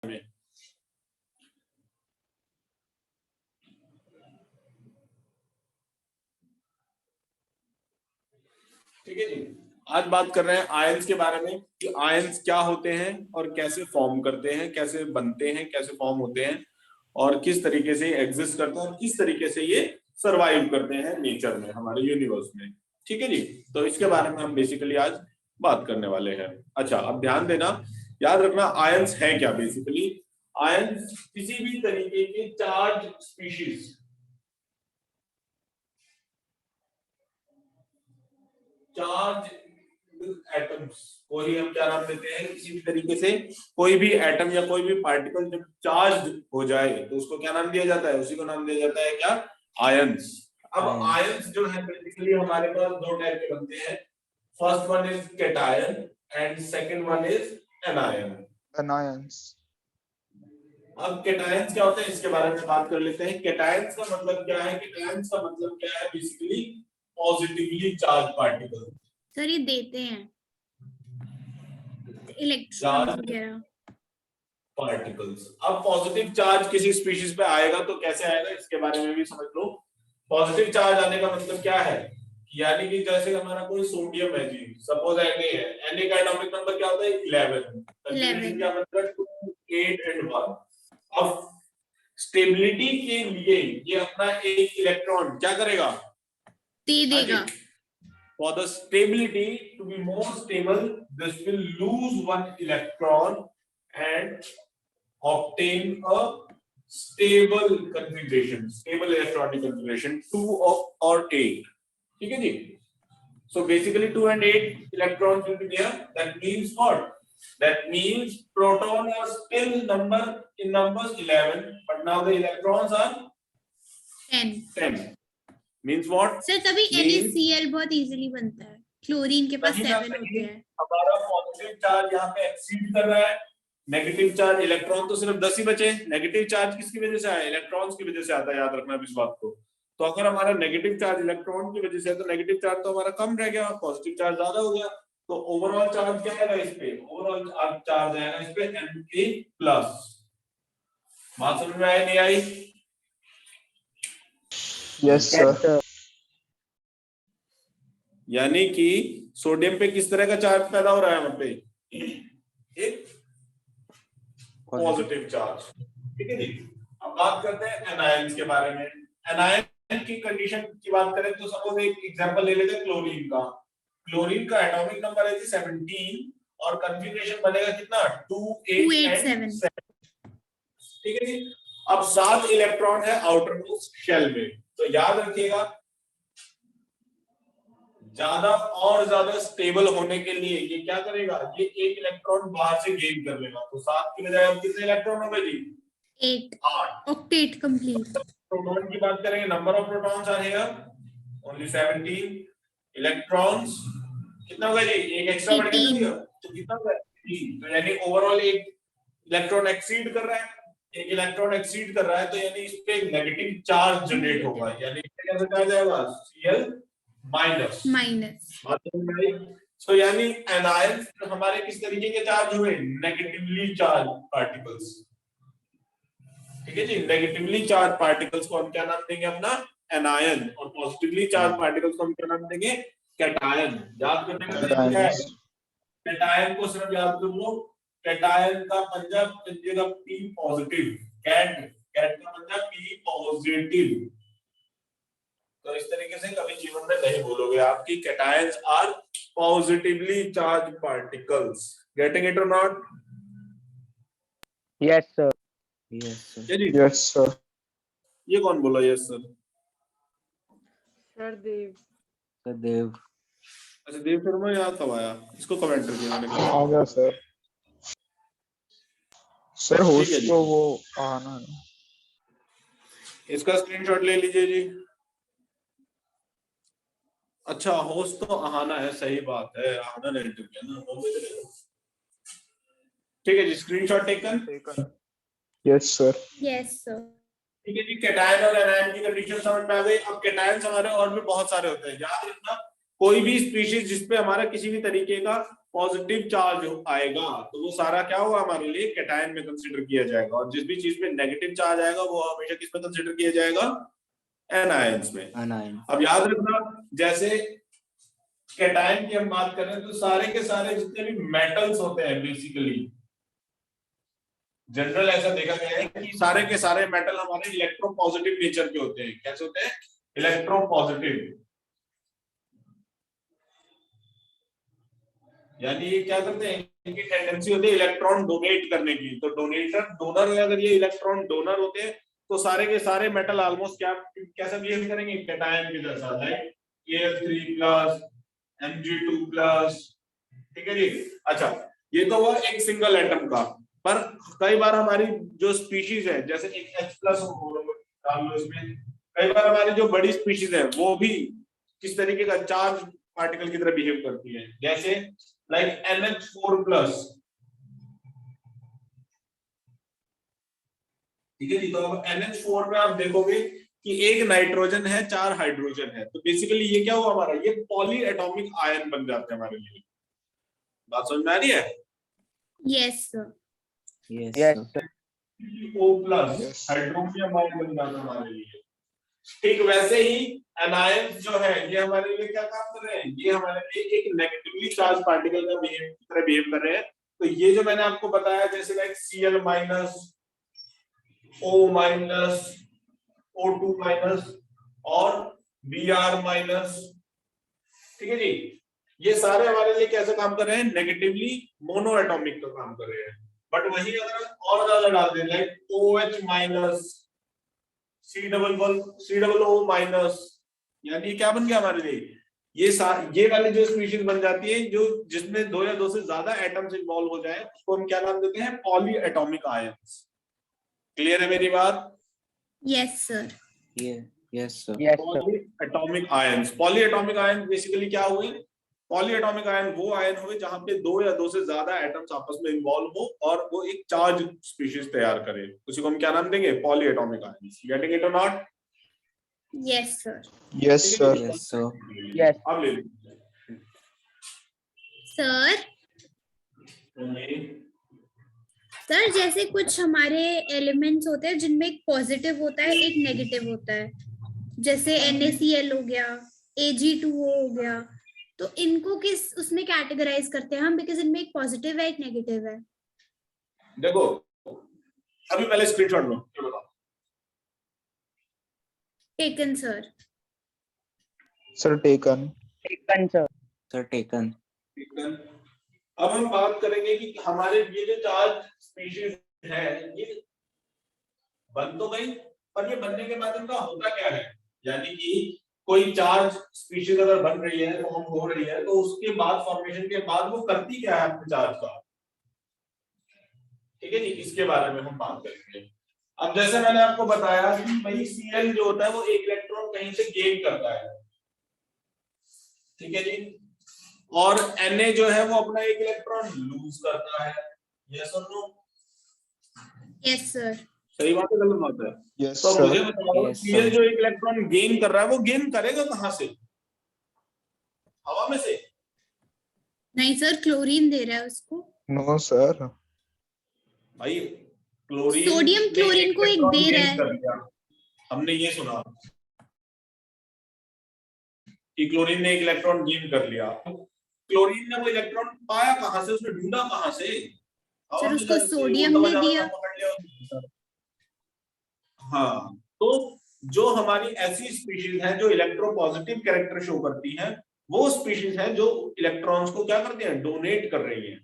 में। ठीक है जी, आज बात कर रहे हैं आयंस के बारे में कि आयंस क्या होते हैं और कैसे फॉर्म करते हैं, कैसे बनते हैं, कैसे फॉर्म होते हैं और किस तरीके से एग्जिस्ट करते हैं और किस तरीके से ये सरवाइव करते हैं नेचर में, हमारे यूनिवर्स में। ठीक है जी, तो इसके बारे में हम बेसिकली आज बात करने वाले हैं। अच्छा, अब ध्यान देना, याद रखना आयंस है क्या। बेसिकली आयंस किसी भी तरीके के चार्ज स्पीशीज, चार्ज एटम्स को ही हम क्या नाम देते हैं, किसी भी तरीके से कोई भी एटम या कोई भी पार्टिकल जब चार्ज हो जाए तो उसको क्या नाम दिया जाता है, उसी को नाम दिया जाता है क्या, आयंस। अब आयंस जो है बेसिकली हमारे पास दो टाइप के बनते हैं। First one is cation and second one is anion. Anions. अब कैटायंस क्या होते हैं इसके बारे में बात कर लेते हैं। कैटायंस का मतलब क्या है, कैटायंस का मतलब क्या है, basically positively charge particle. Sir ये देते हैं इलेक्ट्रॉन वगैरह पार्टिकल्स। अब पॉजिटिव चार्ज किसी स्पीशीज पे आएगा तो कैसे आएगा इसके बारे में भी समझ लो। पॉजिटिव चार्ज आने का मतलब क्या है, यानी कि जैसे हमारा कोई सोडियम है जी, सपोज Na है, Na का एटॉमिक नंबर क्या होता है 11, कंफर्मेशन क्या मतलब 2 8 एंड 1। अब स्टेबिलिटी के लिए ये अपना एक इलेक्ट्रॉन क्या करेगा, दे देगा। For the stability to be more stable, this will lose one electron and obtain a stable configuration, stable electronic configuration 2 or 8. ठीक है जी। So basically 2 and 8 electrons will be there. That means what? That means proton are still in numbers 11, but now the electrons are 10. Means what? Sir तभी NaCl बहुत easily बनता है, chlorine के पास 7 होते हैं। हमारा पॉजिटिव चार्ज यहाँ पे एक्सीड कर रहा है, नेगेटिव चार्ज, इलेक्ट्रॉन तो सिर्फ 10 ही बचे। नेगेटिव चार्ज किसकी वजह से आया, इलेक्ट्रॉन्स की वजह से आता है, याद रखना इस बात को। तो अगर हमारा नेगेटिव चार्ज इलेक्ट्रॉन की वजह से है तो नेगेटिव चार्ज तो हमारा कम रह गया, पॉजिटिव चार्ज ज्यादा हो गया, तो ओवरऑल चार्ज क्या आएगा इस पे, ओवरऑल चार्ज आएगा इस पे Na+। बात समझ में आई नहीं आई? Yes sir. यानी कि सोडियम पे किस तरह का चार्ज पैदा हो रहा है, वहां पे एक पॉजिटिव चार्ज। ठीक है जी। अब बात करते हैं एनायंस के बारे में। एनायन की कंडीशन की बात करें तो सपोज एक एग्जांपल ले लेते हैं क्लोरीन का। क्लोरीन का एटॉमिक नंबर है जी 17 और कॉन्फ़िगरेशन बनेगा कितना 2 8 and 7। ठीक है जी। अब 7 इलेक्ट्रॉन है आउटर मोस्ट शेल में, तो याद रखिएगा ज्यादा और ज्यादा स्टेबल होने के लिए ये क्या करेगा, ये एक इलेक्ट्रॉन बाहर से गेन कर लेगा। तो 7 की बजाय अब कितने इलेक्ट्रॉन हो गए जी, 8 ऑक्टेट कंप्लीट। प्रोटॉन की बात करेंगे, नंबर ऑफ प्रोटॉन्स आ जाएगा ओनली 17। इलेक्ट्रॉन्स कितना हो गया जी, एक एक्स्ट्रा बढ़ गया तो कितना हो गया 3। तो यानी ओवरऑल एक इलेक्ट्रॉन एक्सीड कर रहा है, एक इलेक्ट्रॉन एक्सीड कर रहा है, तो यानी इस पे नेगेटिव चार्ज जनरेट होगा, यानी कैसे कहा जाएगा Cl माइनस। सो यानी एनायन हमारे किस तरीके के चार्ज हुए, नेगेटिवली चार्ज पार्टिकल्स। ठीक है जी, नेगेटिवली चार्ज पार्टिकल्स को हम क्या नाम देंगे अपना, एनायन, और पॉजिटिवली चार्ज पार्टिकल्स को हम क्या नाम देंगे, कैटायन। याद करने का तरीका क्या है, कैटायन को सिर्फ याद कर लो, कैटायन का पंजा पंजेगा P पॉजिटिव, कैट का पंजा P पॉजिटिव। तो इस तरीके से कभी जीवन में नहीं भूलोगे आप कि cations are positively charge particles. Getting it or not? Yes sir. Yes sir. ये कौन बोला यस सर? सर देव। अच्छा देव शर्मा यहाँ कब आया, इसको कमेंट कर दिया मैंने। आ गया सर। सर होस्ट तो वो आना है, इसका स्क्रीनशॉट ले लीजिए जी। अच्छा होस्ट तो आहाना है, सही बात है, आहाना ने एंटर किया ना। ठीक है जी, screenshot taken. Yes sir. Yes sir. ठीक है जी, कैटायन और एनायन की कंडीशन समझ में आ गई। अब कैटायंस हमारे और भी बहुत सारे होते हैं, याद रखना कोई भी स्पीशीज जिसपे हमारा किसी भी तरीके का पॉजिटिव चार्ज आएगा तो वो सारा क्या होगा हमारे लिए कैटायन में कंसीडर किया जाएगा, और जिस भी चीज में नेगेटिव चार्ज आएगा वो हमेशा किस में कंसीडर किया जाएगा, एनायंस में। अब याद रखना, जैसे कैटायन की हम बात कर रहे हैं तो सारे के सारे जितने भी मेटल्स होते हैं बेसिकली जनरल ऐसा देखा गया है कि सारे के सारे मेटल हमारे इलेक्ट्रोपॉजिटिव नेचर के होते हैं। कैसे होते हैं, इलेक्ट्रोपॉजिटिव। यानी ये क्या करते हैं, इनकी टेंडेंसी होती है इलेक्ट्रॉन डोनेट करने की। तो डोनेटर डोनर है, अगर ये इलेक्ट्रॉन डोनर होते हैं तो सारे के सारे मेटल ऑलमोस्ट क्या कैसा बिहेव करेंगे, कैटायन की जैसा, लाइक Al3+, Mg2+। ठीक है जी। अच्छा, ये तो हुआ एक सिंगल एटम का। पर कई बार हमारी जो स्पीशीज है, जैसे एक H+ डाल लो इसमें, कई बार हमारी जो बड़ी स्पीशीज है वो भी किस तरीके का चार्ज पार्टिकल की तरह बिहेव करती है, जैसे लाइक NH4+। ठीक है जी। तो अब NH4 में आप देखोगे कि एक नाइट्रोजन है, 4 हाइड्रोजन है, तो बेसिकली ये क्या हुआ हमारा, ये पॉली एटॉमिक आयन बन जाते हैं हमारे लिए। बात समझ में आ रही है? Yes sir. O+ hydronium ion बन जाता है हमारे लिए। ठीक वैसे ही एनायंस जो है ये हमारे लिए क्या काम कर रहे हैं, ये हमारे लिए एक नेगेटिवली चार्ज पार्टिकल का बिहेव कर रहे हैं। तो ये जो मैंने आपको बताया, जैसे लाइक Cl-, O-, O2- और Br-। ठीक है जी। ये सारे हमारे लिए कैसे काम कर रहे हैं, नेगेटिवली मोनो एटॉमिक का काम कर रहे हैं। बट वही अगर और ज्यादा डाल दें, लाइक OH-, COO-, यानी क्या बन गया हमारे लिए, ये वाली जो स्पीशीज बन जाती है जो जिसमें 2 या 2 से ज्यादा एटम्स इन्वॉल्व हो जाए, उसको हम क्या नाम देते हैं, पॉली एटॉमिक आयंस। क्लियर है मेरी बात? Yes sir. Yes sir. Poly atomic ions, poly atomic ion basically क्या हुए, पॉली एटॉमिक आयन वो आयन हुए जहां पे 2 या 2 से ज्यादा एटम्स आपस में इन्वॉल्व हो और वो एक चार्ज स्पीशीज तैयार करे, उसी को हम क्या नाम देंगे, poly atomic ions. Getting it or not? Yes sir. Yes sir. Yes. अब ले लीजिए सर। सर जैसे कुछ हमारे एलिमेंट्स होते हैं जिनमें एक पॉजिटिव होता है एक नेगेटिव होता है, जैसे NaCl हो गया, Ag2O हो गया, तो इनको किस उसमें कैटेगराइज करते हैं हम, बिकॉज इनमें एक पॉजिटिव है एक नेगेटिव है। देखो अभी पहले स्क्रीनशॉट लो, ये बताओ। Taken sir. Sir taken taken. अब हम बात करेंगे कि हमारे ये जो चार्ज स्पीशीज है ये बन तो गई, पर ये बनने के बाद इनका होता क्या है, यानी कि कोई चार्ज स्पीशीज अगर बन रही है, फॉर्म हो रही है, तो उसके बाद फॉर्मेशन के बाद वो करती क्या है अपने चार्ज का। ठीक है जी, इसके बारे में हम बात करेंगे। अब जैसे मैंने आपको बताया कि भाई Cl जो होता है वो एक इलेक्ट्रॉन कहीं से गेन करता है। ठीक है जी। और Na जो है वो अपना एक इलेक्ट्रॉन लूज करता है। यस और नो? Yes sir. सही बात है, गलत बात है? यस तो सर। मुझे बताओ Cl जो एक इलेक्ट्रॉन गेन कर रहा है वो गेन करेगा कहां से, हवा में से? नहीं सर, क्लोरीन दे रहा है उसको। No sir. भाई क्लोरीन सोडियम क्लोरीन को एक दे रहा है। हमने ये सुना कि क्लोरीन ने एक इलेक्ट्रॉन गेन कर लिया, क्लोरीन ने वो इलेक्ट्रॉन पाया कहां से, उसने ढूंढा कहां से? सर उसको सोडियम ने दिया। हाँ, तो जो हमारी ऐसी स्पीशीज हैं जो इलेक्ट्रोपॉजिटिव कैरेक्टर शो करती हैं, वो स्पीशीज हैं जो इलेक्ट्रॉन्स को क्या करती हैं, डोनेट कर रही हैं।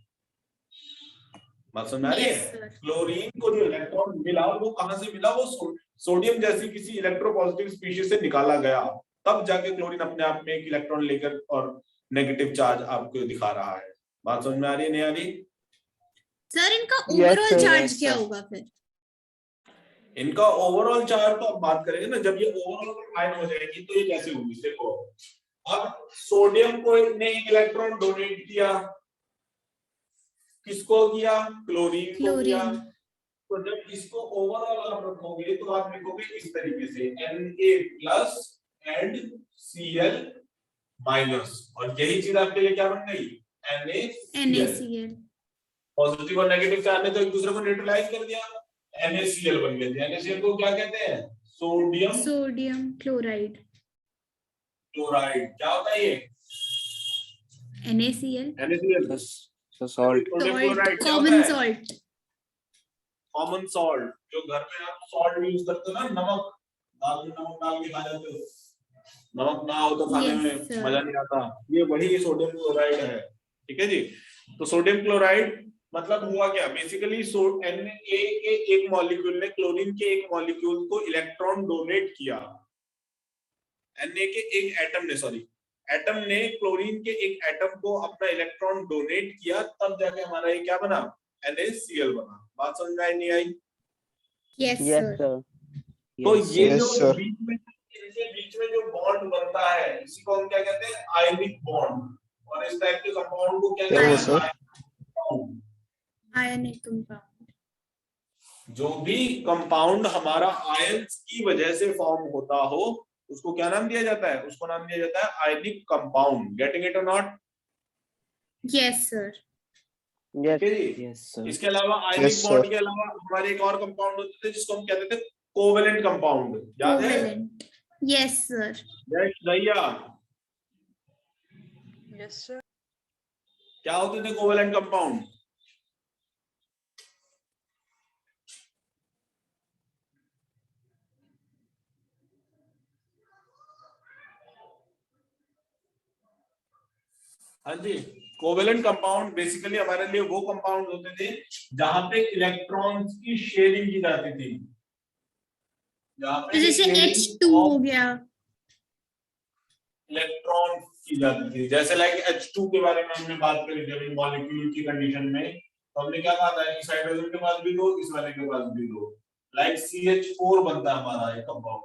बात समझ आ रही है? क्लोरीन को जो इलेक्ट्रॉन मिला वो कहां से मिला, वो सोडियम जैसी किसी इलेक्ट्रोपॉजिटिव स्पीशीज से निकाला गया, तब जाके क्लोरीन अपने आप में एक इलेक्ट्रॉन लेकर और नेगेटिव चार्ज आपको दिखा रहा है। बात समझ में आ रही है, नहीं आ रही? सर इनका ओवरऑल चार्ज क्या होगा फिर? इनका ओवरऑल चार्ज तो अब बात करेंगे ना, जब ये ओवरऑल आयन हो जाएगी तो ये कैसे होगी। देखो अब सोडियम को ने एक इलेक्ट्रॉन डोनेट किया, किसको किया, क्लोरीन को किया। तो जब इसको ओवरऑल आप रखोगे तो आप लिखोगे इस तरीके से Na+ एंड Cl-, और यही चीज आपके लिए क्या बन गई, NaCl। NaCl। पॉजिटिव और नेगेटिव चार्ज ने तो एक दूसरे को न्यूट्रलाइज कर दिया, NaCl बन गया। NaCl को क्या कहते हैं? Sodium chloride. क्लोराइड। क्या होता है ये? NaCl। NaCl So salt. Sodium salt, chloride क्या होता कॉमन है? सॉल्ट। Common salt. जो घर में आप सॉल्ट यूज करते हो ना, नमक, दाल में नमक डाल के खा जाते हो, नमक ना हो तो खाने Yes, में sir. मजा नहीं आता, ये वही सोडियम क्लोराइड है। ठीक है जी। तो सोडियम क्लोराइड मतलब हुआ क्या? बेसिकली Na के एक मॉलिक्यूल ने क्लोरीन के एक मॉलिक्यूल को इलेक्ट्रॉन डोनेट किया। Na के एक एटम ने, सॉरी, एटम ने क्लोरीन के एक एटम को अपना इलेक्ट्रॉन डोनेट किया, तब जाके हमारा ये क्या बना? NaCl बना। बात समझ में आई नहीं आई? Yes, Yes, sir. sir. तो Yes, ये sir. जो Yes, sir. बीच में, इनके बीच में जो बॉन्ड बनता है, इसी को हम क्या कहते हैं? Ionic bond. और इस टाइप के कंपाउंड को क्या क्या कहते हुआ, हैं? sir? Ionic compound. Ionic compound. जो भी कंपाउंड हमारा आयंस की वजह से फॉर्म होता हो, उसको क्या नाम दिया जाता है? उसको नाम दिया जाता है ionic compound. Getting it or not? Yes, sir. Yes. ठीक है जी। Yes, sir. इसके अलावा आयनिक Yes, बॉन्ड sir. के अलावा हमारे एक और कंपाउंड होते थे जिसको हम कहते थे कोवेलेंट कंपाउंड। याद है? Covalent. Yes, sir. यस भैया। Yes, sir. क्या होते थे कोवेलेंट कंपाउंड? हाँ जी। कोवेलेंट कंपाउंड बेसिकली हमारे लिए वो कंपाउंड होते थे जहां पे इलेक्ट्रॉन्स की शेयरिंग की जाती थी। जहां तो पे जैसे शेयरिंग H2 हो गया। इलेक्ट्रॉन की जाती थी। जैसे लाइक H2 के बारे में हमने बात करी जब मॉलिक्यूल की कंडीशन में, तो हमने क्या कहा था? इस हाइड्रोजन के पास भी दो, इस वाले के पास भी दो। लाइक CH4 बनता है हमारा एक कंपाउंड।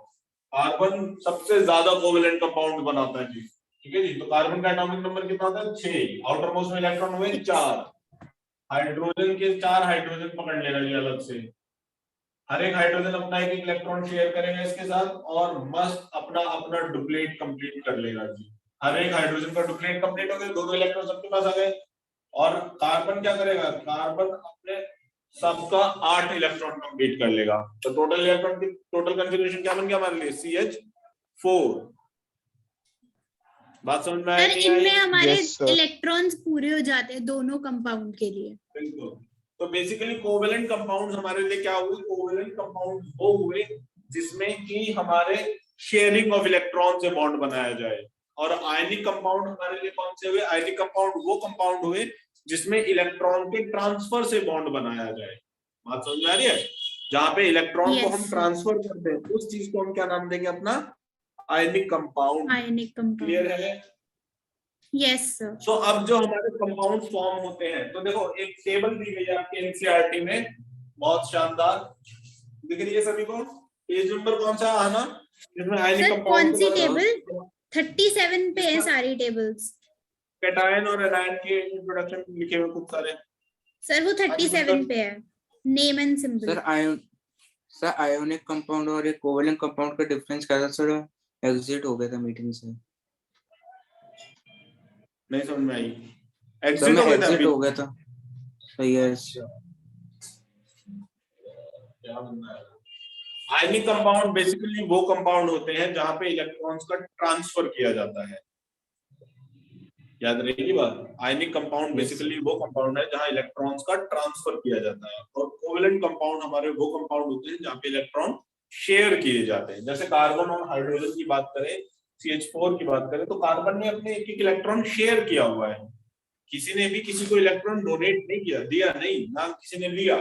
कार्बन सबसे ज्यादा कोवेलेंट कंपाउंड बनाता है जी। ठीक है जी। तो कार्बन का एटॉमिक नंबर कितना होता है? 6। आउटर मोस्ट में इलेक्ट्रॉन हुए 4। हाइड्रोजन के 4 हाइड्रोजन पकड़ लेगा जी अलग से। हर एक हाइड्रोजन अपना एक इलेक्ट्रॉन शेयर करेगा इसके साथ और मस्त अपना अपना डुप्लेट कंप्लीट कर लेगा जी। हर एक हाइड्रोजन का डुप्लेट कंप्लीट हो गया, दो इलेक्ट्रॉन सबके पास आ गए। और कार्बन क्या करेगा? कार्बन अपने सबका 8 इलेक्ट्रॉन कंप्लीट कर लेगा। तो टोटल इलेक्ट्रॉन की टोटल कंफिगरेशन क्या बन गया हमारे लिए? CH4। बात समझ में आई सर नहीं आई? इनमें हमारे Yes, sir. इलेक्ट्रॉन्स पूरे हो जाते हैं दोनों कंपाउंड के लिए। बिल्कुल। तो बेसिकली कोवेलेंट कंपाउंड्स हमारे लिए क्या हुए? कोवेलेंट कंपाउंड वो हुए जिसमें कि हमारे शेयरिंग ऑफ इलेक्ट्रॉन से बॉन्ड बनाया जाए। और आयनिक कंपाउंड हमारे लिए कौन से हुए? आयनिक कंपाउंड वो कंपाउंड हुए जिसमें इलेक्ट्रॉन के ट्रांसफर से बॉन्ड बनाया जाए। बात समझ में आ रही है? जहां पे इलेक्ट्रॉन को Yes, हम sir. ट्रांसफर करते हैं उस चीज को हम क्या नाम देंगे? अपना ionic compound. Ionic clear compound. है? Yes, sir. सो अब जो हमारे कंपाउंड फॉर्म होते हैं, तो देखो एक टेबल दी गई है आपके एनसीईआरटी में, बहुत शानदार दिख रही है सभी को। पेज नंबर कौन सा आना जिसमें आयनिक सर कंपाउंड कौन सी टेबल? 37 पे है सारी टेबल्स। कैटायन और एनायन के इंट्रोडक्शन लिखे हुए खूब सारे। सर वो 37 पे है। Name and symbol. Sir ionic compound और एक कोवेलेंट कंपाउंड का डिफरेंस क्या था सर? एग्जिट हो गया था मीटिंग से। नहीं समझ में आई? सर एग्जिट मैं हो गया था एग्जिट अभी? हो गया था। सही है। क्या बनना है? आयनिक कंपाउंड बेसिकली वो कंपाउंड होते हैं जहां पे इलेक्ट्रॉन्स का ट्रांसफर किया जाता है। याद रहेगी बात? आयनिक कंपाउंड बेसिकली वो कंपाउंड है जहां इलेक्ट्रॉन्स का ट्रांसफर किया जाता है। और कोवेलेंट कंपाउंड हमारे वो कंपाउंड होते हैं जहां पे इलेक्ट्रॉन शेयर किए जाते हैं। जैसे कार्बन और हाइड्रोजन की बात करें, CH4 की बात करें, तो कार्बन ने अपने एक एक इलेक्ट्रॉन शेयर किया हुआ है। किसी ने भी किसी को इलेक्ट्रॉन डोनेट नहीं किया, दिया नहीं, ना किसी ने लिया।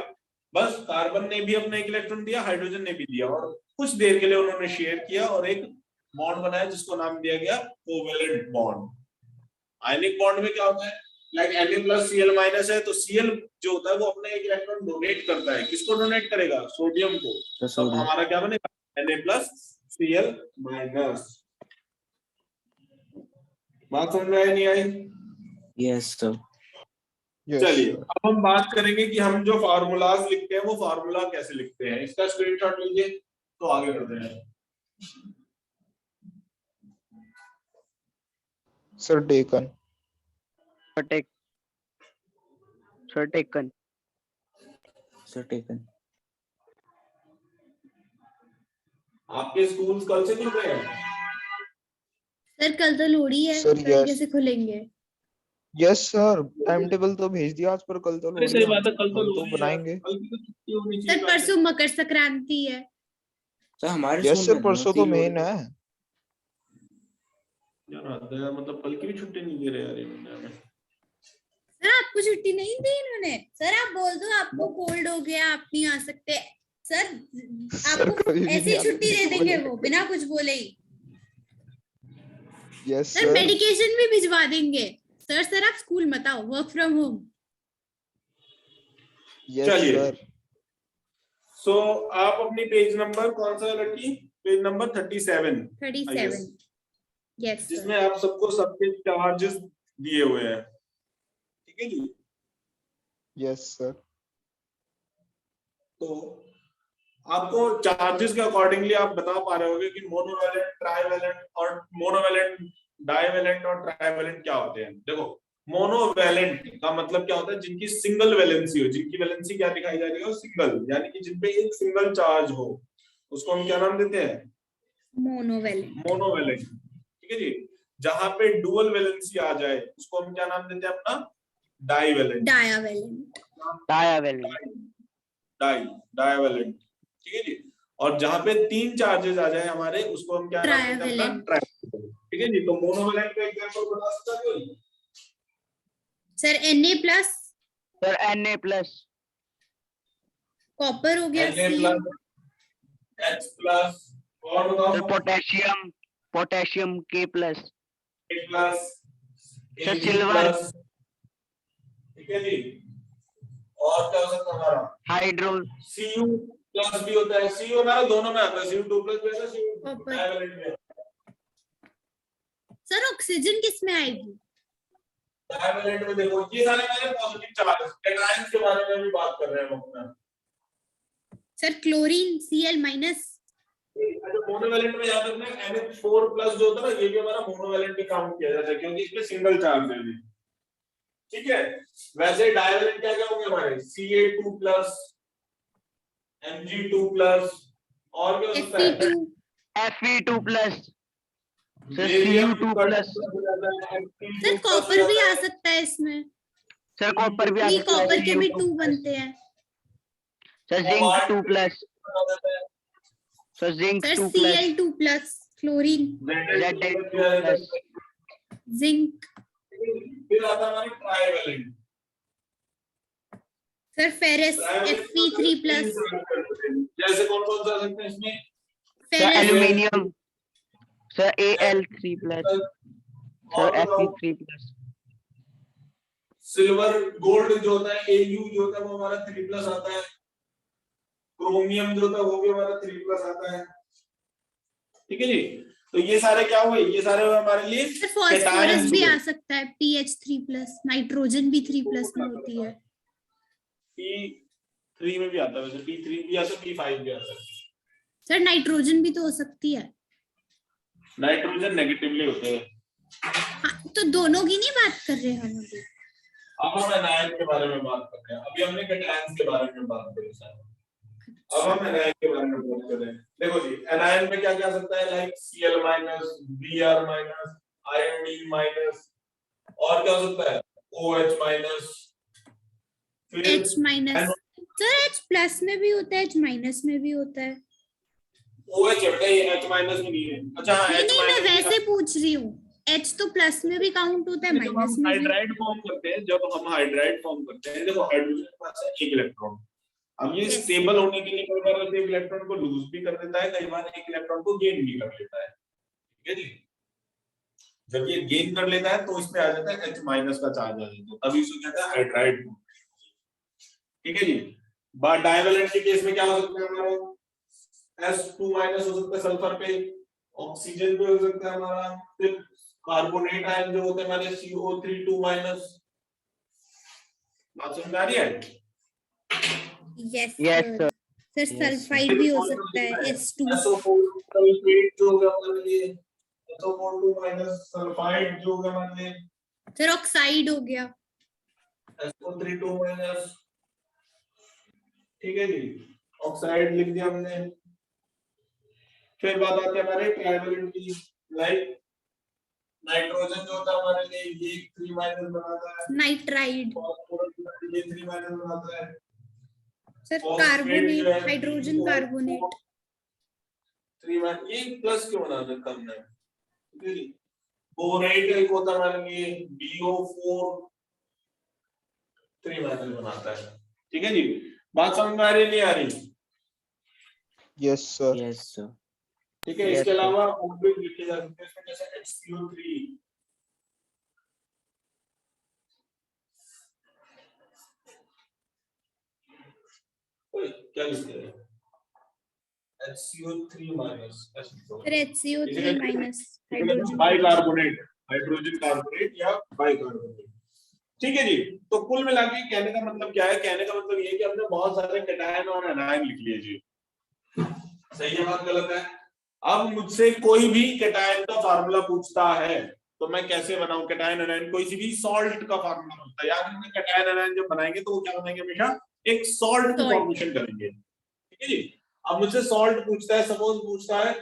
बस कार्बन ने भी अपना एक इलेक्ट्रॉन दिया, हाइड्रोजन ने भी दिया, और कुछ देर के लिए उन्होंने शेयर किया और एक बॉन्ड बनाया जिसको नाम दिया गया कोवेलेंट बॉन्ड। आयनिक बॉन्ड में क्या होता है? लाइक Na+Cl- है, तो Cl जो होता है वो अपना एक इलेक्ट्रॉन डोनेट करता है। किसको डोनेट करेगा? सोडियम को। तो हमारा क्या बनेगा? Na+Cl-। बात समझ में आई नहीं आई? Yes sir. Yes, चलिए sir. अब हम बात करेंगे कि हम जो फार्मूलाज लिखते हैं वो फार्मूला कैसे लिखते हैं। इसका स्क्रीनशॉट लीजिए तो आगे बढ़ते हैं। Sir taken. Take. Sir, taken. Sir taken. आपके स्कूल कल से खुल रहे हैं? सर कल तो लोहड़ी है, Sir, कल yes. कैसे खुलेंगे? यस सर, टाइम टेबल तो भेज दिया आज, पर कल तो अरे सही लोहड़ी बात है, कल तो तो लोहड़ी है, बनाएंगे। कल की तो छुट्टी होनी सर चाहिए। परसों मकर संक्रांति है। सर हमारे यस स्कूल सर, में परसों तो मेन है। यार हद है, मतलब कल की भी छुट्टी नहीं दे रहे यार इन्होंने हमें। सर आपको छुट्टी नहीं दी इन्होंने? सर आप बोल दो आपको कोल्ड हो गया, आप नहीं आ सकते। सर सर आपको कभी भी ऐसे ही नहीं छुट्टी दे आते। देंगे वो बिना कुछ बोले ही। Yes sir sir. मेडिकेशन भी भिजवा देंगे। सर आप स्कूल मत आओ, वर्क फ्रॉम होम। यस चलिए। सर। सो आप अपनी पेज नंबर कौन सा है लड़की? Page number 37 37। यस जिसमें आप सबको सबके चार्जेस दिए हुए हैं, ठीक है जी। Yes sir. तो आपको चार्जेस के अकॉर्डिंगली आप बता पा रहे होंगे कि मोनोवैलेंट, ट्राइवैलेंट और मोनोवैलेंट, डाइवैलेंट और ट्राइवैलेंट क्या होते हैं। देखो, मोनोवैलेंट का मतलब क्या होता है? जिनकी सिंगल वैलेंसी हो, जिनकी वैलेंसी क्या दिखाई जा रही है? सिंगल, यानी कि जिनपे एक सिंगल चार्ज हो, उसको हम क्या नाम देते हैं? मोनोवैलेंट। मोनोवैलेंट, ठीक है जी। जहां पे डुअल वैलेंसी आ जाए उसको हम क्या नाम देते हैं अपना? डाइवैलेंट। डायावैलेंट। डाइवैलेंट, ठीक है जी। और जहां पे तीन चार्जेस आ जाए हमारे, उसको हम क्या नाम देते हैं? अपना ट्राइवैलेंट, ठीक है जी। तो मोनोवैलेंट का एग्जांपल बता सकते हो? Sir Na+, Sir, Na+. Copper हो गया, Na+, H+, और Sir, बताओ? potassium K+. A+, Sir, Ag+, silver. ठीक है जी। और क्या हो सकता है हमारा? Hydro. Cu+ भी होता है। Cu हमारा दोनों में आता है, Cu2+ भी आता है, Cu कॉपर। डाइवैलेंट में। सर ऑक्सीजन किस में आएगी? डाइवैलेंट में देखो, ये सारे मेरे पॉजिटिव चार्जेस, कैटायंस के बारे में भी बात कर रहे हैं हम अपना। Sir chlorine Cl-। अच्छा, मोनोवैलेंट में याद रखना NH4+ जो होता है ना, ये भी हमारा मोनोवैलेंट के काउंट किया जाता है, क्योंकि इसमें सिंगल चार्ज है। ठीक है। वैसे डाइवैलेंट क्या क्या होंगे हमारे? Ca2+, Mg2+, और क्या हो सकता है? Fe2+. Sir, barium Cu2+. Sir copper भी आ सकता है इसमें। Sir, copper भी आ नहीं, सकता है। कॉपर के भी Cu2+. 2 बनते हैं। Sir, Zinc2+. Sir, sir Zinc2+. Cl2+, chlorine, Zn2+. Zinc. फिर आता है हमारा ट्राइवैलेंट। सर फेरस Fe3+, जैसे कौन कौन सा आ सकते हैं इसमें? Sir, ferrous, aluminium. Sir, Al3+. Sir, Fe3+. Silver, gold जो होता है, Au जो होता है वो हमारा 3+ आता है। क्रोमियम जो होता है वो भी हमारा 3+ आता है, ठीक है जी। तो ये सारे क्या हुए? ये सारे हुए हमारे लिए सर फास्फोरस कैटायंस भी हुए। आ सकता है PH3+, नाइट्रोजन भी 3+ में होती है। P3 में भी आता है, वैसे P3 भी आता है, P5 भी आता है। सर नाइट्रोजन भी तो हो सकती है। नाइट्रोजन नेगेटिवली होते हैं। हाँ, तो दोनों की नहीं बात कर रहे हम अभी। अब हम एनायन के बारे में बात करते हैं। अभी हमने कैटायंस के बारे में बात करी सर। अब हम एनायन के बारे में बात करें। देखो जी, एनायन में क्या क्या आ सकता है? लाइक Cl-, Br-, आयोडीन-, और क्या हो सकता है? OH-, फिर H-। सर H+ में भी होता है, H- में भी होता है। OH है बेटा, ये H- में नहीं है। अच्छा हाँ, नहीं, मैं H- वैसे पूछ रही हूँ। H तो प्लस में भी काउंट होता है, माइनस में भी। हाइड्राइड फॉर्म करते हैं, जब हम हाइड्राइड फॉर्म करते हैं, देखो हाइड्रोजन के पास है एक इलेक्ट्रॉन। अब ये Yes. स्टेबल होने के लिए कई बार एक इलेक्ट्रॉन को लूज भी कर देता है, कई बार एक इलेक्ट्रॉन को गेन भी कर लेता है, ठीक है जी। जब ये गेन कर लेता है तो इसमें आ जाता है H- का चार्ज आ जाता है, तभी इसको कहते हैं हाइड्राइड फॉर्म, ठीक है जी। बात डाइवैलेंट के केस में क्या हो सकता है हमारा? S2- हो सकता है सल्फर पे, ऑक्सीजन पे हो सकता है हमारा, फिर कार्बोनेट आयन जो होते हैं हमारे CO3 2-। बात समझ आ रही है? Yes Yes, sir. sir. Sir sulphide भी हो सकता है, S2। SO4 सल्फेट जो होगा हमारे लिए, SO4 2- सल्फाइड जो होगा हमारे लिए। सर ऑक्साइड हो गया। SO3 2 माइनस, ठीक है जी, ऑक्साइड लिख दिया हमने। फिर बात आती है हमारे ट्राइवैलेंट की, लाइक नाइट्रोजन जो होता है हमारे लिए ये 3 माइनस बनाता है, नाइट्राइड फॉस्फोरस ये 3 माइनस बनाता है, सर, फॉस्फेट कार्बोनेट, जो है हाइड्रोजन कार्बोनेट 3 माइनस, ये प्लस क्यों बना देता हमने, ठीक है जी। बोरेट एक होता है हमारे लिए BO4 3 माइनस बनाता है, ठीक है जी। बात समझ में आ रही है नहीं आ रही? Yes, sir. Yes sir. ठीक है। Yes, इसके sir. अलावा और भी लिखे जा सकते हैं इसमें, जैसे HCO3, ओए क्या लिखते हैं, HCO3 माइनस, फिर HCO3 minus hydrogen bicarbonate, hydrogen carbonate या बाइकार्बोनेट, ठीक है जी। तो कुल मिला के कहने का मतलब क्या है, कहने का मतलब ये है कि हमने बहुत सारे कैटायन और एनायन लिख लिए जी, सही है बात गलत है? अब मुझसे कोई भी कैटायन का फार्मूला पूछता है तो मैं कैसे बनाऊं कैटायन एनायन, कोई सी भी सॉल्ट का फार्मूला पूछता है, याद रखना कैटायन एनायन जब बनाएंगे तो वो क्या बनाएंगे, हमेशा एक सॉल्ट की फॉर्मेशन करेंगे, ठीक है जी। अब मुझसे सॉल्ट पूछता है, सपोज पूछता है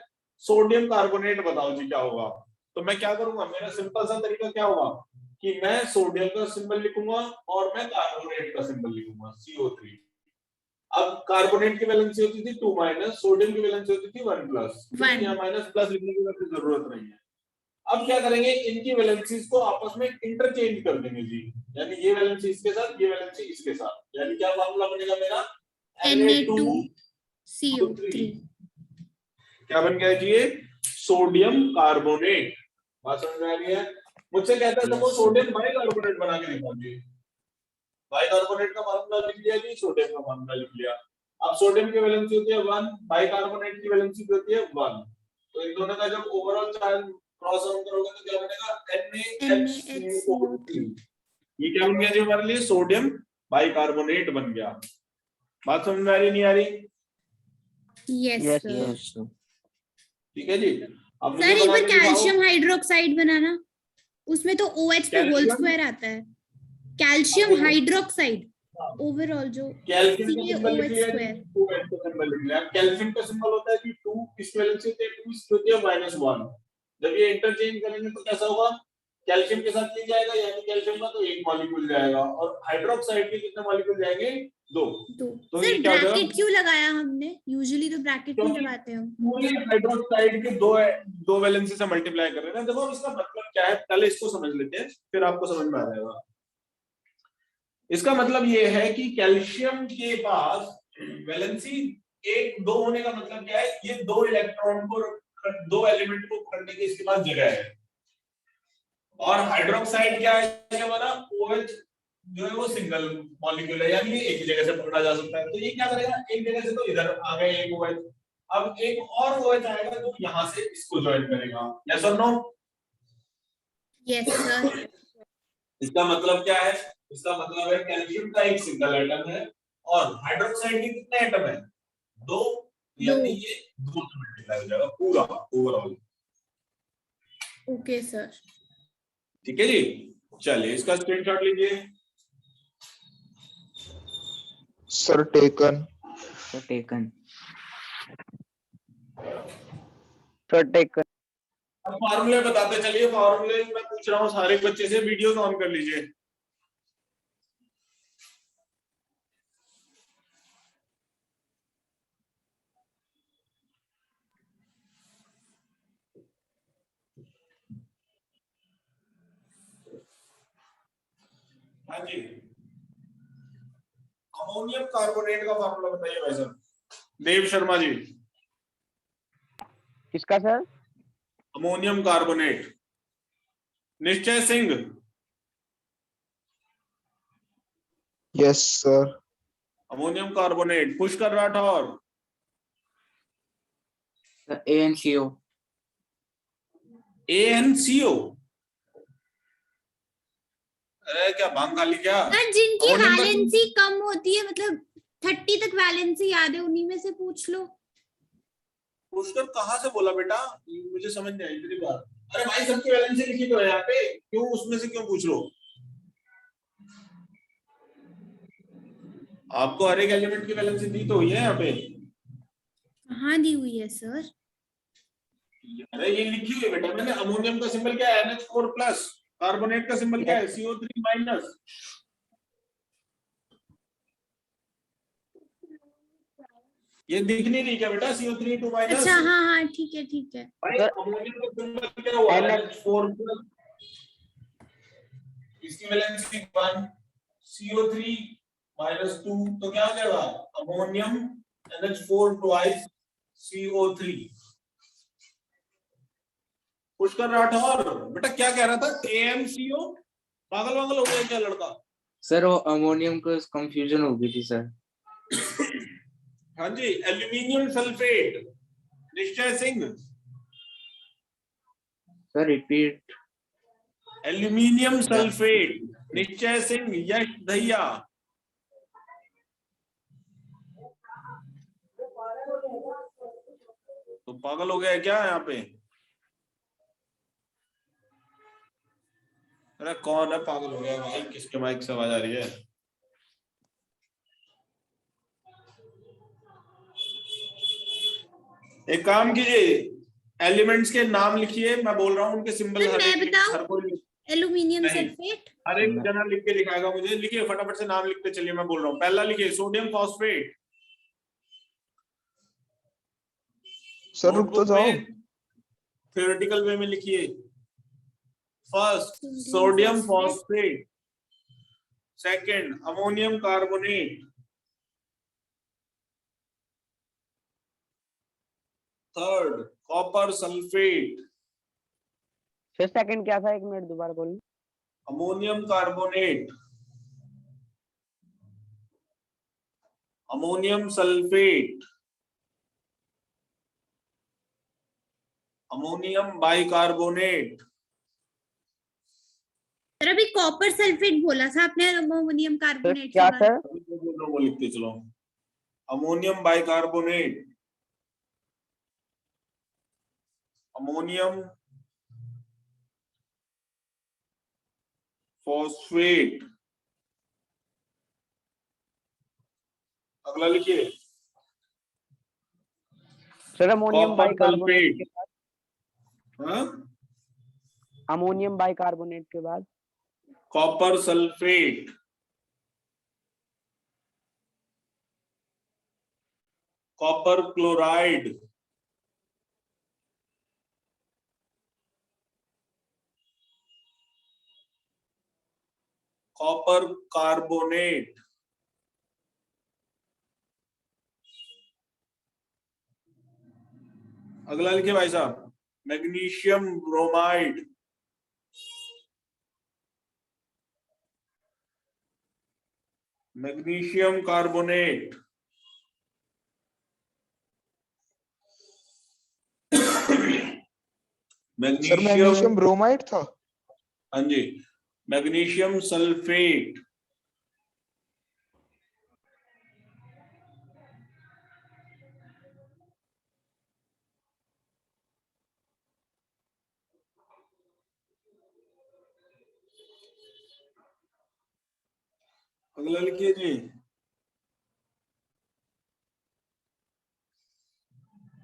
सोडियम कार्बोनेट बताओ जी क्या होगा, तो मैं क्या करूंगा, मेरा सिंपल सा तरीका क्या होगा कि मैं सोडियम का सिंबल लिखूंगा और मैं कार्बोनेट का सिंबल लिखूंगा CO3। अब कार्बोनेट की वैलेंसी होती थी 2 माइनस, सोडियम की वैलेंसी होती थी 1 प्लस, यहाँ माइनस प्लस लिखने की कोई जरूरत नहीं है। अब क्या करेंगे, इनकी वैलेंसीज को आपस में इंटरचेंज कर देंगे जी, यानी ये वैलेंसी इसके साथ, ये वैलेंसी इसके साथ, यानी क्या फार्मूला बनेगा मेरा, Na2CO3। क्या बन गया जी, ये सोडियम कार्बोनेट। बात समझ में आ रही है? मुझसे कहता है सपोज सोडियम बाइकार्बोनेट बना के दिखाओ जी, बाइकार्बोनेट का फार्मूला लिख लिया जी, सोडियम का फार्मूला लिख लिया। अब सोडियम की वैलेंसी होती है 1, बाइकार्बोनेट की वैलेंसी होती है 1, तो इन दोनों का जब ओवरऑल चार्ज क्रॉस आउट करोगे तो क्या बनेगा, NaHCO3। ये क्या बन गया जी हमारे लिए, सोडियम बाइकार्बोनेट बन गया। बात समझ में आ रही नहीं आ रही? Yes sir. Yes sir. ठीक है जी। अब सर एक बार कैल्शियम हाइड्रोक्साइड बनाना, उसमें तो OH पे होल स्क्वायर आता है, कैल्शियम हाइड्रोक्साइड ओवरऑल जो कैल्शियम का सिंबल लिख CaOH लिया, स्क्वायर। 2H का सिंबल लिख लिया। कैल्शियम का सिंबल होता है कि 2 किस वैलेंसी होती है, 2 इसकी होती है -1। जब ये इंटरचेंज करेंगे तो कैसा होगा, कैल्शियम के साथ ये जाएगा, यानी कैल्शियम का तो एक मॉलिक्यूल जाएगा और हाइड्रोक्साइड के कितने मॉलिक्यूल जाएंगे, 2। तो सर ये क्या हो जाएगा, ब्रैकेट क्यों लगाया हमने, यूजुअली तो ब्रैकेट नहीं लगाते हम। पूरे हाइड्रोक्साइड के दो वैलेंसी से मल्टीप्लाई कर रहे हैं ना। देखो इसका मतलब क्या है, पहले इसको समझ लेते हैं फिर आपको समझ में आ जाएगा। इसका मतलब ये है कि कैल्शियम के पास वैलेंसी 1 2 होने का मतलब क्या है, ये 2 इलेक्ट्रॉन को, 2 एलिमेंट को पकड़ने की इसके पास जगह है। और हाइड्रोक्साइड क्या है, हमारा OH जो है वो सिंगल मॉलिक्यूल है, यानी एक ही जगह से पकड़ा जा सकता है। तो ये क्या करेगा, एक जगह से तो इधर आ गए एक OH, अब एक और OH आएगा तो यहां से इसको ज्वाइन करेगा। यस और नो? Yes sir. इसका मतलब क्या है, इसका मतलब है कैल्शियम का एक सिंगल एटम है और हाइड्रोक्साइड के कितने एटम है, 2, यानी ये 2 से मल्टीप्लाई हो जाएगा पूरा ओवरऑल। Okay sir. ठीक है जी, चलिए इसका स्क्रीनशॉट लीजिए। Sir, taken. Sir taken. So take अब फार्मूले बताते चलिए, फार्मूले मैं पूछ रहा हूँ सारे बच्चे से, वीडियो ऑन कर लीजिए। हाँ जी, अमोनियम कार्बोनेट का फार्मूला बताइए भाई साहब। देव शर्मा जी, किसका sir? Ammonium carbonate. Nishchay Singh, Yes, sir. Ammonium carbonate. Pushkar Rathore, sir AnCO। AnCO। अरे क्या भांग खाली क्या? सर जिनकी अमोनियम का वैलेंसी कम होती है, मतलब 30 तक वैलेंसी याद है, उन्हीं में से पूछ लो। पुष्कर कहाँ से बोला बेटा, मुझे समझ नहीं आई तेरी बात। अरे भाई सबकी वैलेंसी लिखी तो है यहाँ पे, क्यों उसमें से क्यों पूछ लो? आपको हर एक एलिमेंट की वैलेंसी दी तो हुई है यहाँ पे। हाँ दी हुई है सर। अरे ये लिखी हुई है बेटा मैंने। अमोनियम का सिंबल क्या है NH4 प्लस, कार्बोनेट का सिंबल क्या है CO3 माइनस। ये दिख नहीं रही क्या बेटा CO3 2 माइनस। अच्छा हाँ हाँ ठीक है ठीक है। भाई सर, अमोनियम का सिंबल क्या हुआ NH NH4 प्लस, इसकी वैलेंसी 1, CO3 माइनस 2, तो क्या हो जाएगा ammonium NH4 twice CO3। Pushkar Rathore बेटा क्या कह रहा था AmCO, पागल वागल हो गया क्या लड़का। सर वो अमोनियम को कंफ्यूजन हो गई थी सर। हाँ जी एल्यूमिनियम सल्फेट निश्चय Singh. Sir repeat. Aluminium sulphate निश्चय सिंह यश दहिया। तो पागल हो गया है क्या यहाँ पे। अरे कौन है पागल हो गया भाई, किसके माइक से आवाज आ रही है। एक काम कीजिए एलिमेंट्स के नाम लिखिए, मैं बोल रहा हूँ उनके सिंबल सर हर मैं एक बताऊं हर कोई एल्यूमिनियम नहीं, सल्फेट। हर एक जना लिख के दिखाएगा मुझे। लिखिए फटाफट से नाम लिखते चलिए, मैं बोल रहा हूँ। पहला लिखिए सोडियम फॉस्फेट। सर रुक तो नोटबुक जाओ। में थ्योरेटिकल वे में लिखिए। First sodium sodium phosphate. Phosphate, second ammonium carbonate, third copper sulphate, फिर सेकंड क्या था, 1 मिनट दोबारा बोलिए। Ammonium carbonate, ammonium sulphate, ammonium bicarbonate. Sir अभी कॉपर सल्फेट बोला था आपने अमोनियम फिर कार्बोनेट के क्या बाद। सर? वो लिखते चलो। Ammonium bicarbonate, ammonium phosphate. अगला लिखिए सर अमोनियम कॉपर बाइकार्बोनेट के सल्फेट। बाद, हाँ अमोनियम बाइकार्बोनेट के बाद copper sulphate, copper chloride, copper carbonate, अगला लिखिए भाई साहब magnesium bromide, magnesium carbonate, sir magnesium, magnesium bromide था। हाँ जी मैग्नीशियम सल्फेट, अगला लिखिए जी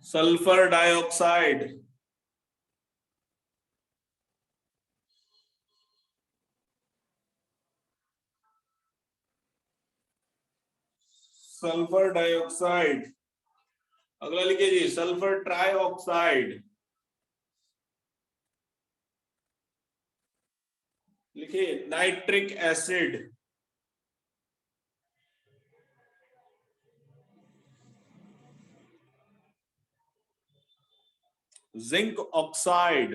सल्फर डाइऑक्साइड, सल्फर डाइऑक्साइड। अगला लिखिए जी सल्फर ट्राइऑक्साइड, लिखिए nitric acid, zinc oxide,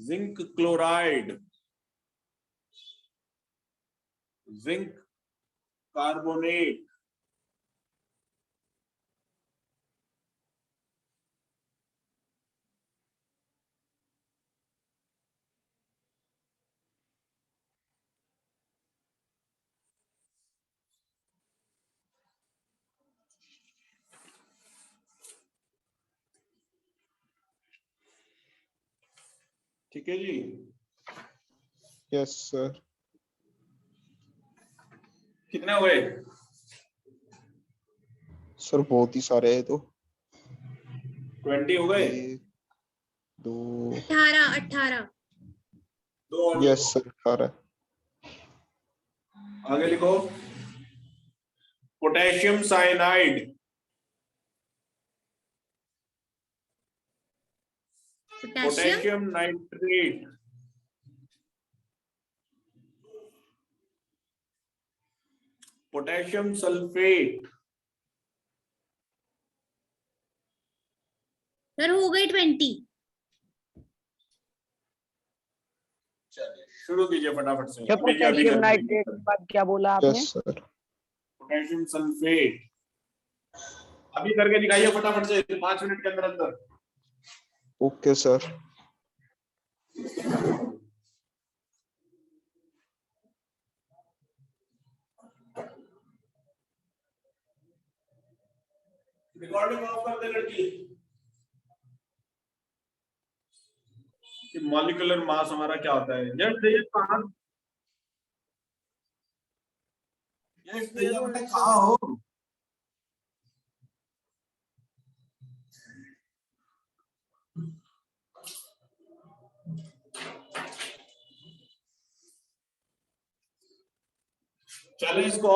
zinc chloride, zinc carbonate, ठीक है जी। Yes sir. कितने हुए? सर बहुत ही सारे हैं तो 20 हो गए। 1 2 18 दो और यस सर 18 आगे लिखो। Potassium cyanide, potassium potassium nitrate, potassium sulphate. Sir हो गए 20। चलिए शुरू कीजिए फटाफट से। क्या पोटेशियम नाइट्रेट के बाद क्या बोला आपने? यस सर पोटेशियम सल्फेट अभी करके दिखाइए फटाफट से 5 मिनट के अंदर अंदर। ओके सर रिकॉर्डिंग ऑफ कर दे लड़की। कि मॉलिक्यूलर मास हमारा क्या होता है? जस्ट ये कहां, जस्ट ये बेटा कहां हो? चलो इसको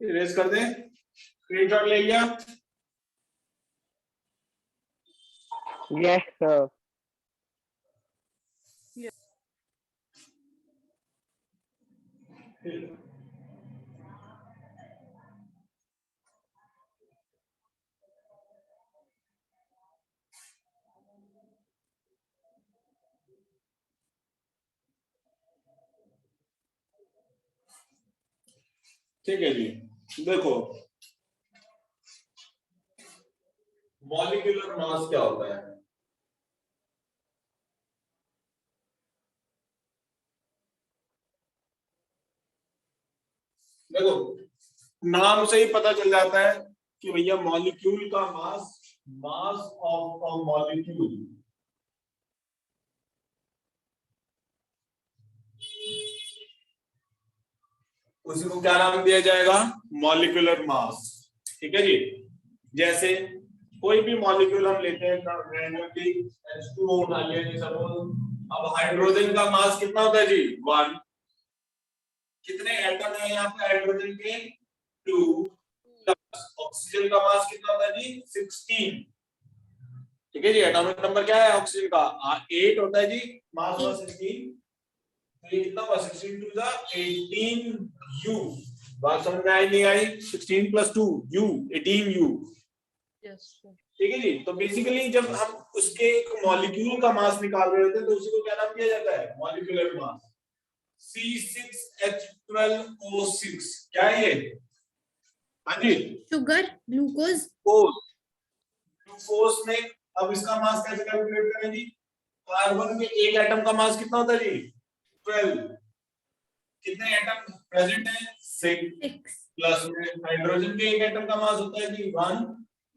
इरेज कर दें। स्क्रीनशॉट ले लिया? Yes sir. ठीक है जी। देखो मॉलिक्यूलर मास क्या होता है? देखो नाम से ही पता चल जाता है कि भैया मॉलिक्यूल का मास, मास ऑफ अ मॉलिक्यूल, उसी को क्या नाम दिया जाएगा? Molecular mass. ठीक है जी। जैसे कोई भी मॉलिक्यूल हम लेते हैं रैंडमली, H2O उठा लिया जी सपोज। अब हाइड्रोजन का मास कितना होता है जी? 1। कितने एटम है यहाँ पे हाइड्रोजन के? 2। ऑक्सीजन का मास कितना होता है जी? 16। ठीक है जी। एटॉमिक नंबर क्या है ऑक्सीजन का? 8 होता है जी। मास हुआ 16। तो ये कितना हुआ? 16 टू द 18 U। बात समझ में आई नहीं आई? 16 + 2 U 18 U। ठीक है जी। तो बेसिकली जब हम उसके एक मॉलिक्यूल का मास निकाल रहे होते हैं तो उसी को क्या नाम दिया जाता है? Molecular mass. C6H12O6 क्या है ये? हाँ जी शुगर, ग्लूकोज। ग्लूकोज में अब इसका मास कैसे कैलकुलेट करें जी? कार्बन के एक एटम का मास कितना होता है जी? 12। कितने एटम प्रेजेंट है? 6। प्लस में हाइड्रोजन के एक एटम का मास होता है जी 1।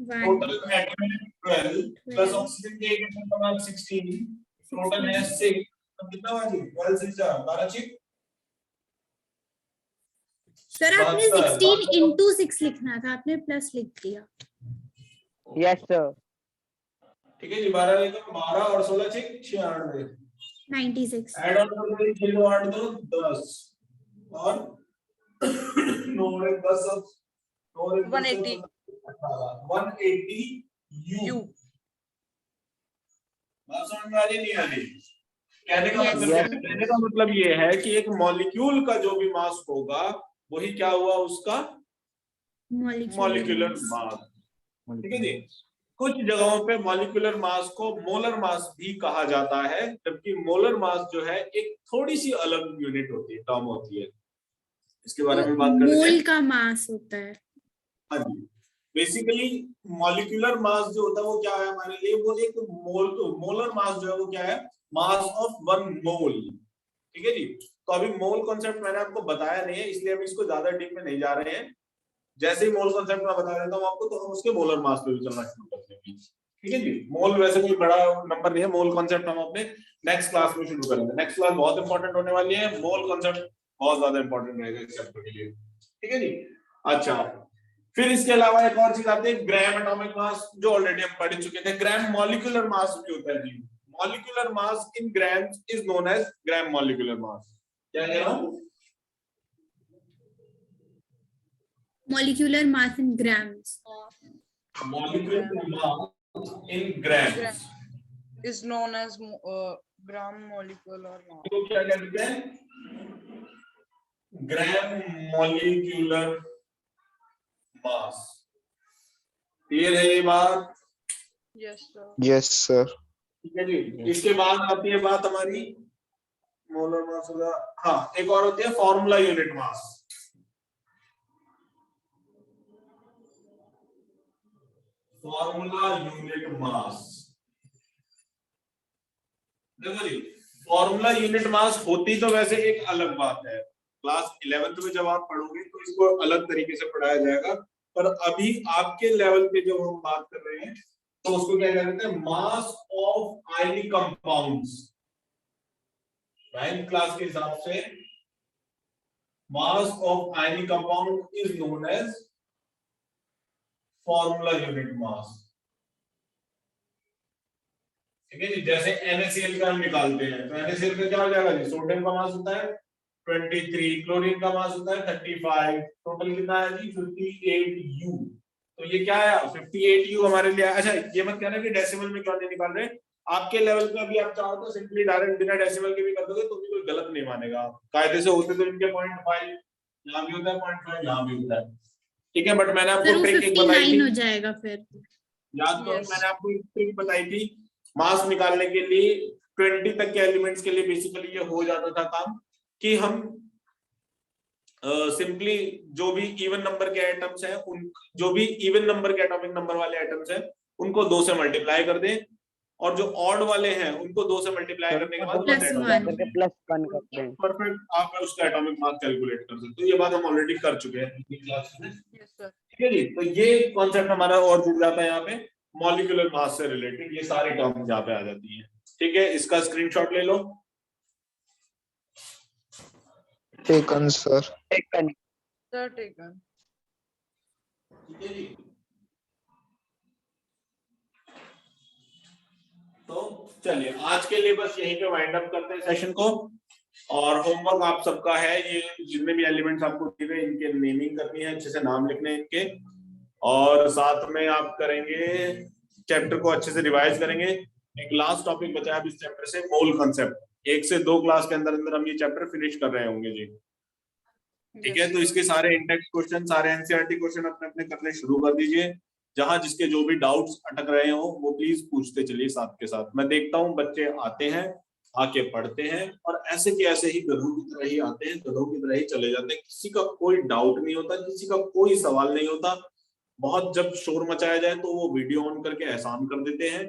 टोटल एटम है 12 प्लस ऑक्सीजन के एक एटम का मास 16। टोटल है 6। तो कितना हुआ जी? 12 6 12 6। सर आपने 16 × 6 लिखना था, आपने प्लस लिख दिया। Yes sir. ठीक है जी। 12 लेकर 12 और 16 96 96। ऐड ऑन कर दो, 0 8 2 10 और 9 1 10 9 1 180 180 U। बात समझ में आ रही नहीं आ रही? कहने का मतलब क्या है? कहने का मतलब ये है कि एक मॉलिक्यूल का जो भी मास होगा वही क्या हुआ उसका? Molecular mass. ठीक है जी। कुछ जगहों पे मॉलिक्यूलर मास को मोलर मास भी कहा जाता है, जबकि मोलर मास जो है एक थोड़ी सी अलग यूनिट होती है, टर्म होती है। इसके बारे में बात करते हैं। मोल का मास होता है। हाँ जी। बेसिकली मॉलिक्यूलर मास जो होता है वो क्या है हमारे लिए? वो एक मोलर मास जो है वो क्या है? मास ऑफ 1 मोल। ठीक है जी। तो अभी मोल कॉन्सेप्ट मैंने आपको बताया नहीं है, इसलिए हम इसको ज्यादा डीप में नहीं जा रहे हैं। जैसे ही मोल कॉन्सेप्ट में बता देता हूँ आपको, तो हम उसके मोलर मास पे भी चलना शुरू कर देंगे। ठीक है जी। मोल वैसे कोई बड़ा नंबर नहीं है। मोल कॉन्सेप्ट हम अपने नेक्स्ट क्लास में शुरू करेंगे। नेक्स्ट क्लास बहुत इंपॉर्टेंट होने वाली है। मोल कॉन्सेप्ट बहुत ज्यादा इंपॉर्टेंट रहेगा इस चैप्टर के लिए। ठीक है जी। अच्छा, फिर इसके अलावा एक और चीज आती है ग्राम एटॉमिक मास, जो ऑलरेडी हम पढ़ चुके थे। ग्राम मॉलिक्यूलर मास भी होता है जी। Molecular mass in grams is known as gram molecular mass. क्या कह रहा हूं? Molecular mass in grams. Molecular mass in grams is known as gram molecular mass. तो क्या कहते हैं? ग्राम मॉलिक्यूलर मास। क्लियर है ये बात? Yes, sir. Yes, sir. ठीक है जी। इसके बाद आती है बात हमारी मोलर मास होगा। हाँ, एक और होती है फॉर्मूला यूनिट मास। फॉर्मूला यूनिट मास, देखो जी, फॉर्मूला यूनिट मास होती तो वैसे एक अलग बात है, क्लास 11th में जब आप पढ़ोगे तो इसको अलग तरीके से पढ़ाया जाएगा, पर अभी आपके लेवल पे जो हम बात कर रहे हैं तो उसको क्या कहते हैं? Mass of ionic compounds. 9th class के हिसाब से mass of ionic compound is known as formula unit mass. ठीक है जी। जैसे NaCl का हम निकालते हैं तो NaCl का क्या हो जाएगा जी? सोडियम का मास होता है 23, क्लोरीन का मास होता है 35, टोटल कितना है जी? 58U। तो ये क्या है? 58U हमारे लिए। अच्छा, ये मत कहना कि डेसिमल में क्यों नहीं निकाल रहे, आपके लेवल पे अभी आप चाहो तो सिंपली डायरेक्ट बिना डेसिमल के भी कर दोगे तो भी कोई गलत नहीं मानेगा। कायदे से होते तो इनके 0.5 यहाँ भी होता है, 0.5 यहाँ भी होता है। ठीक है, बट मैंने आपको ट्रिक एक बताई 59 थी, हो जाएगा फिर। याद करो। Yes. मैंने आपको एक ट्रिक बताई थी मास निकालने के लिए। 20 तक के एलिमेंट्स के लिए बेसिकली ये हो जाता था काम कि हम सिंपली जो भी इवन नंबर के एटम्स हैं, उन जो भी इवन नंबर के एटॉमिक नंबर वाले एटम्स हैं उनको 2 से मल्टीप्लाई कर दें, और जो ऑड वाले हैं उनको 2 से मल्टीप्लाई करने के बाद +1 करते हैं। परफेक्ट आप उसका एटॉमिक मास कैलकुलेट कर सकते हो। ये बात हम ऑलरेडी कर चुके हैं पिछली क्लास में। Yes, sir. ठीक है जी। तो ये कॉन्सेप्ट हमारा और जुड़ जाता है यहाँ पे मॉलिक्यूलर मास से रिलेटेड, ये सारी टर्म्स यहाँ पे आ जाती हैं। ठीक है, इसका स्क्रीनशॉट ले लो। Taken, sir. Sir, taken. ठीक है जी। तो चलिए आज के लिए बस यहीं पे वाइंड अप करते हैं सेशन को, और होमवर्क आप सबका है, ये जितने भी एलिमेंट्स आपको दिए हुए इनके नेमिंग करनी है, अच्छे से नाम लिखने हैं इनके, और साथ में आप करेंगे चैप्टर को अच्छे से रिवाइज करेंगे। एक लास्ट टॉपिक बचा है अब इस चैप्टर से, मोल कांसेप्ट। 1 से 2 क्लास के अंदर अंदर हम ये चैप्टर फिनिश कर रहे होंगे जी। ठीक है, तो इसके सारे इंडेक्स क्वेश्चन, सारे एनसीईआरटी क्वेश्चन अपने अपने करने शुरू कर दीजिए। जहां जिसके जो भी डाउट्स अटक रहे हो वो प्लीज पूछते चलिए साथ के साथ। मैं देखता हूँ बच्चे आते हैं, आके पढ़ते हैं, और ऐसे के ऐसे ही गधों की तरह ही आते हैं, गधों की तरह ही चले जाते हैं। किसी का कोई डाउट नहीं होता, किसी का कोई सवाल नहीं होता। बहुत जब शोर मचाया जाए तो वो वीडियो ऑन करके एहसान कर देते हैं,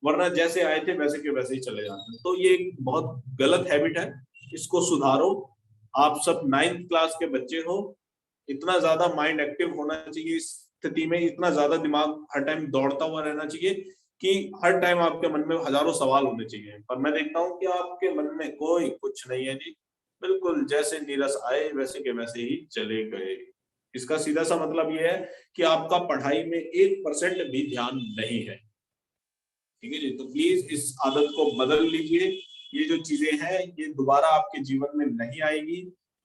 वरना जैसे आए थे वैसे के वैसे ही चले जाते हैं। तो ये एक बहुत गलत हैबिट है, इसको सुधारो। आप सब 9th क्लास के बच्चे हो, इतना ज्यादा माइंड एक्टिव होना चाहिए इस स्थिति में, इतना ज्यादा दिमाग हर टाइम दौड़ता हुआ रहना चाहिए कि हर टाइम आपके मन में हजारों सवाल होने चाहिए। पर मैं देखता हूँ कि आपके मन में कोई कुछ नहीं है जी, बिल्कुल जैसे नीरस आए वैसे के वैसे ही चले गए। इसका सीधा सा मतलब ये है कि आपका पढ़ाई में 1% भी ध्यान नहीं है। ठीक है जी। तो प्लीज इस आदत को बदल लीजिए। ये जो चीजें हैं ये दोबारा आपके जीवन में नहीं आएगी।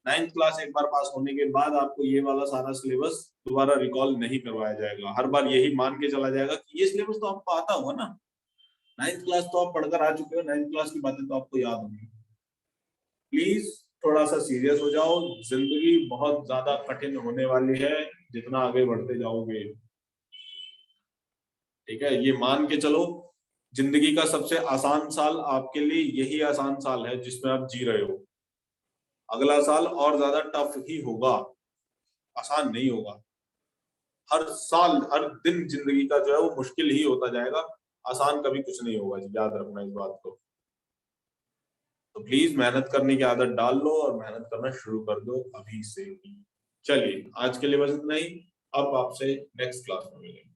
9th क्लास एक बार पास होने के बाद आपको ये वाला सारा सिलेबस दोबारा रिकॉल नहीं करवाया जाएगा। हर बार यही मान के चला जाएगा कि ये सिलेबस तो आपको आता हुआ ना, 9th क्लास तो आप पढ़कर आ चुके हो, 9th क्लास की बातें तो आपको याद होंगी। प्लीज थोड़ा सा सीरियस हो जाओ, जिंदगी बहुत ज्यादा कठिन होने वाली है जितना आगे बढ़ते जाओगे। ठीक है, ये मान के चलो, जिंदगी का सबसे आसान साल आपके लिए यही आसान साल है जिसमें आप जी रहे हो। अगला साल और ज्यादा टफ ही होगा, आसान नहीं होगा। हर साल हर दिन जिंदगी का जो है वो मुश्किल ही होता जाएगा, आसान कभी कुछ नहीं होगा जी, याद रखना इस बात को। तो प्लीज मेहनत करने की आदत डाल लो और मेहनत करना शुरू कर दो अभी से ही। चलिए आज के लिए बस इतना ही, अब आपसे नेक्स्ट क्लास में मिलेंगे।